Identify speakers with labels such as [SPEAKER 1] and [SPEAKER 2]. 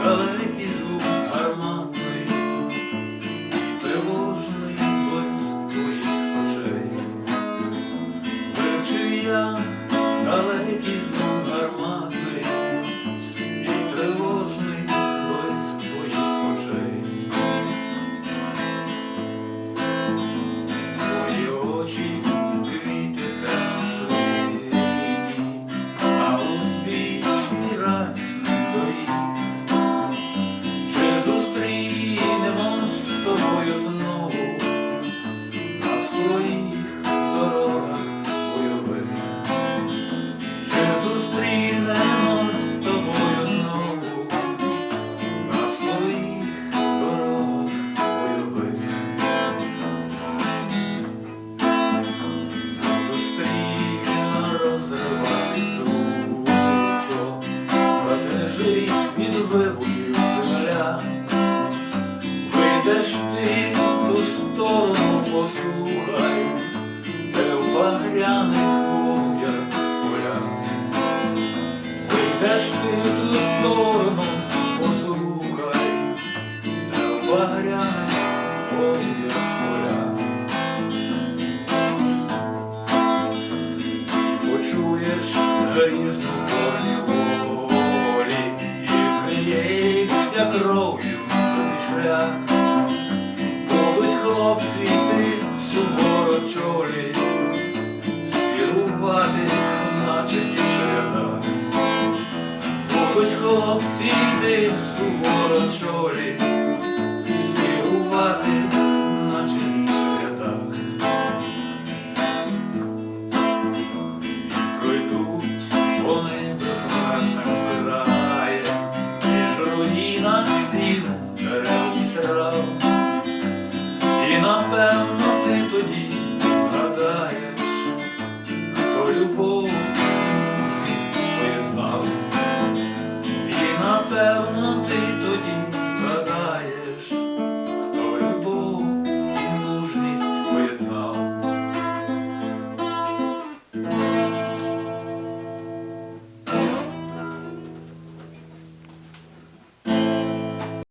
[SPEAKER 1] Далекий звук гарматний і тривожний блиск твоїх очей. Вивчив я далекий звук гарматний і тривожний блиск твоїх очей. Твої очі квіти темно-сині, а узбіччі радісних доріг. Від вибухів земля, вийдеш ти в ту сторону, послухай, де в багряних полум'ях поля. Вийдеш ти в ту сторону, послухай, де в багряних полум'ях поля. Почуєш грізну горню кров'ю летий шлях, будуть хлопці йти суворо чолі, сірувати, наче ті рядах. Будуть хлопці йти суворо чолі, сірувати, наче ті рядах. І пройдуть вони безмежним краєм, між руїнах сіну, дерев і трав. І напевно ти тоді згадаєш, хто любов і мужність поєднав. І напевно